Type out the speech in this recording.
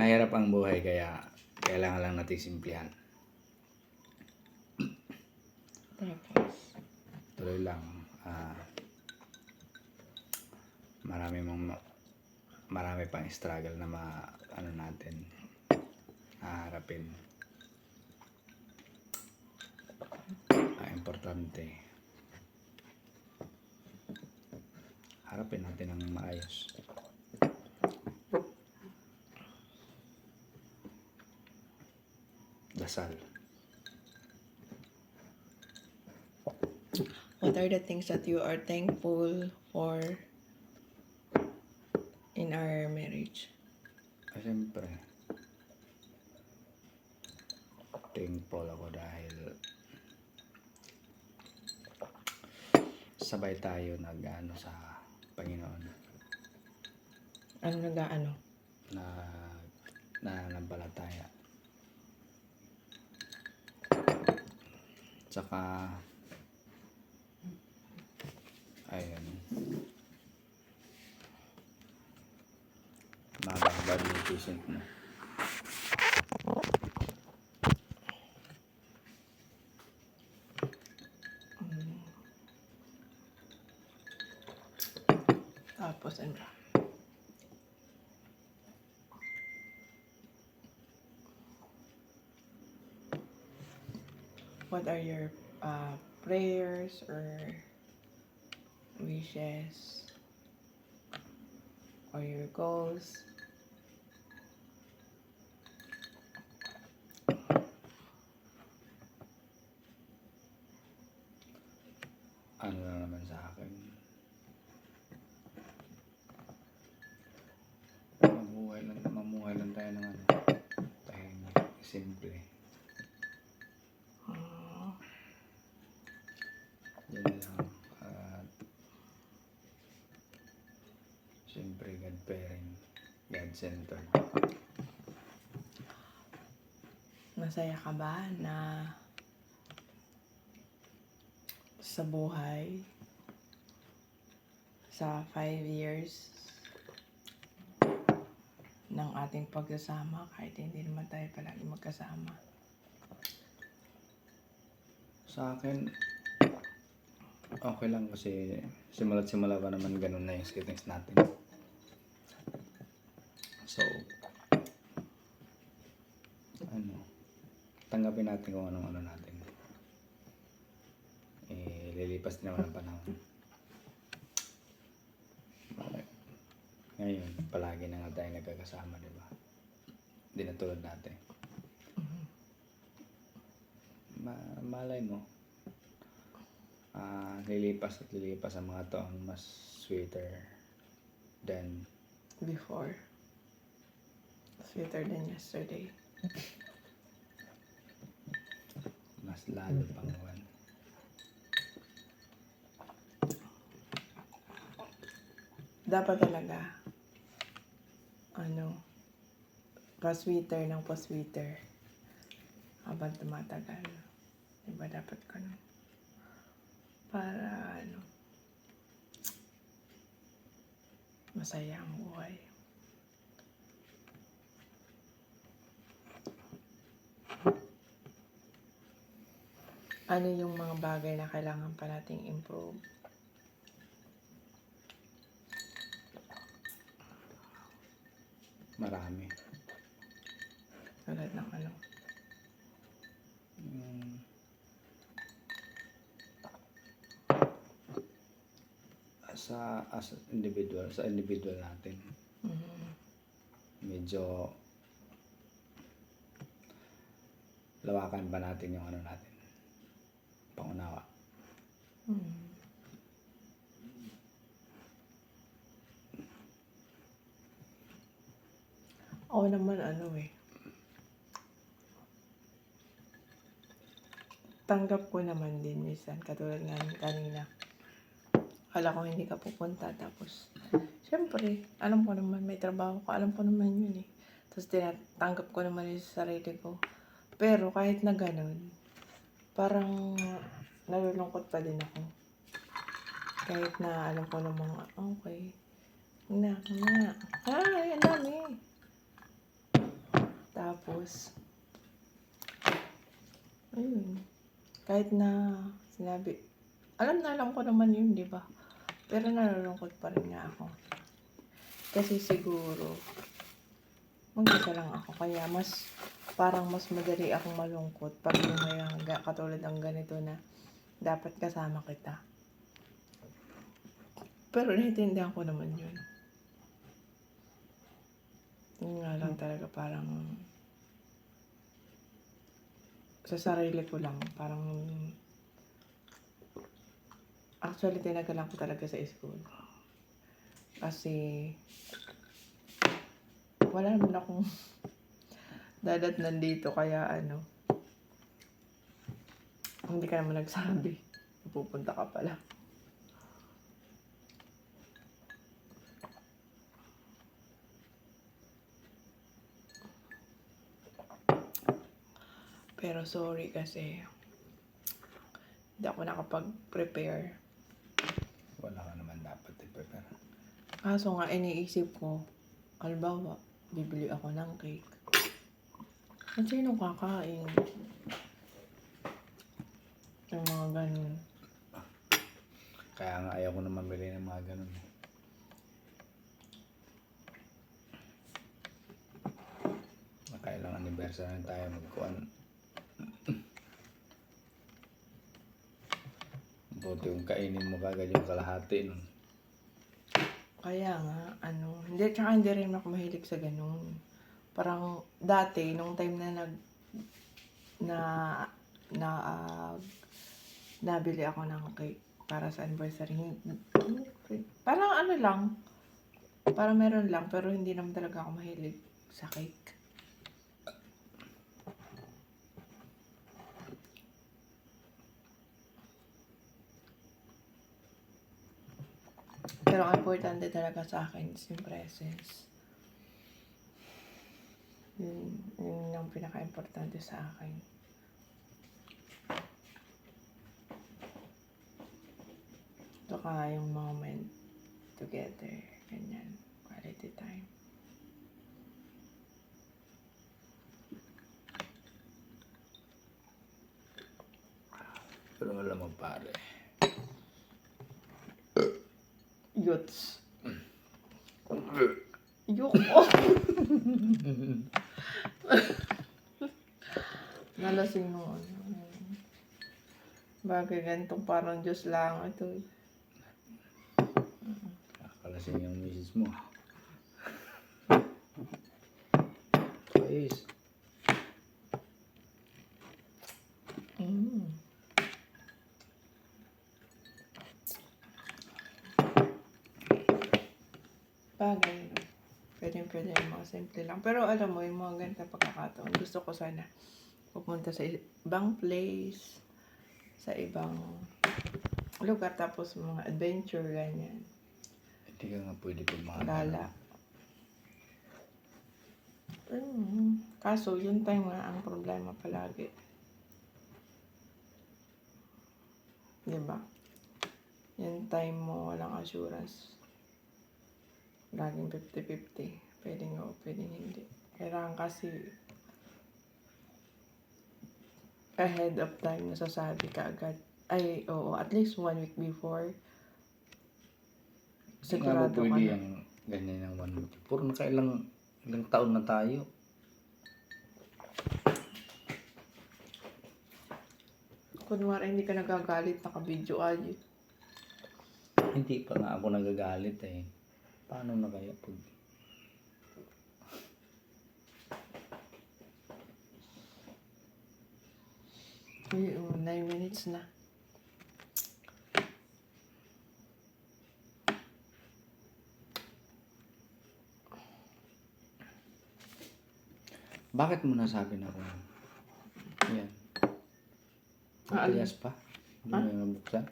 Mahirap ang buhay kaya kailangan lang natin simplihan. Tapos, Tuloy lang. Marami pang struggle na natin haharapin. Ang importante, harapin natin ang maayos. Dasal. what are the things that you are thankful for in our marriage? Siyempre, thankful ako dahil sabay tayo sa Panginoon Ano nag-ano? na nananampalataya. Tsaka ayun, mababad yung patient mo. Tapos, ano ba? What are your prayers or wishes or your goals? Ano lang naman sa akin, mamuhay lang tayo ng tahimik, simple. Yan lang. At siyempre, God-fearing, God-centered. Masaya ka ba na sa buhay, sa 5 years ng ating pagsasama, kahit hindi naman tayo palagi magkasama? Sa akin, okay lang kasi simula pa naman ganun na yung settings natin. So, tanggapin natin kung ano natin. Lilipas din naman ang panahon. Ngayon, palagi na nga tayo nagkakasama, di ba? Hindi na tulad natin. Malay mo, lilipas ang mga taon mas sweeter than Before. Sweeter than yesterday. mas lalo pang buwan. Dapat talaga, pa-sweeter ng pa-sweeter habang tumatagal. Diba dapat ganun? Para, masaya ang buhay. Ano yung mga bagay na kailangan pa nating improve? Marami. Tulad ng ano? As individual, sa individual natin. Medyo lawakan ba natin yung natin, pangunawa. Ako naman tanggap ko naman din minsan, katulad nga kanina. Akala ko hindi ka pupunta, tapos syempre, alam ko naman may trabaho ka, alam ko naman yun eh. Tapos tinatanggap ko naman yung sarili ko. Pero kahit na ganun, parang nalulungkot pa din ako. Kahit na alam ko namang, okay. Ay, ang dami. Tapos, ayun. Kahit na sinabi, alam ko naman yun, di ba? Pero nalulungkot pa rin nga ako. Kasi siguro, mag-isa lang ako. Kaya parang mas madali akong malungkot pag yung may katulad ng ganito na dapat kasama kita. Pero naiintindihan ko naman yun. Yun nga lang talaga parang sa sarili ko lang, parang actually tinagalan ko talaga sa school. Kasi wala naman akong dadatnan dito kaya hindi ka naman nagsabi. Pupunta ka pala. Pero sorry kasi hindi ako nakapag-prepare. Wala ka naman dapat i-prepare. Kaso nga iniisip ko, halimbawa, bibili ako ng cake. At sino kakain? Yung mga ganun. Kaya nga ayaw ko na mabili ng mga ganun. Kailang anniversary tayo magkuhan. Buti yung kainin mo kagad yung kalahati nun. Kaya nga, hindi rin ako mahilig sa ganun. Parang dati, nung time na nabili ako ng cake para sa anniversary, parang lang, parang meron lang, pero hindi naman talaga ako mahilig sa cake. Pero ang importante talaga sa akin is yung presence. Yun ang pinaka-importante sa akin. Saka yung moment together, ganyan, quality time. Pero alam mo pare, Yuts. Yuko. Nalasing mo. Bagay ganito parang Diyos lang ito. kakalasing yung misis mo. Guys, Bagay, no? Pwede yung mga simple lang. Pero alam mo, yung mga ganito pagkakataon, gusto ko sana pupunta sa ibang place, sa ibang lugar, tapos mga adventure, ganyan. hindi ka nga pwede pag mga Gala. Kaso, yung time nga ang problema palagi. Diba? Yung time mo, walang assurance. Laging 50-50. Pwedeng o, pwedeng hindi. Kailangan kasi ahead of time nasasabi ka agad. Ay, oo, at least 1 week before. Sigurado nga ba pwede ka na. yung ganyan ng 1 week? Puro nakailang ilang taon na tayo. Kunwari, hindi ka nagagalit, naka-video ay. Hindi pa nga ako nagagalit eh. Paano na kaya pag... Uy, 9 minutes na. Bakit mo nasabi na kung... Yan. Matigas pa? Hindi mo yung nabuksan?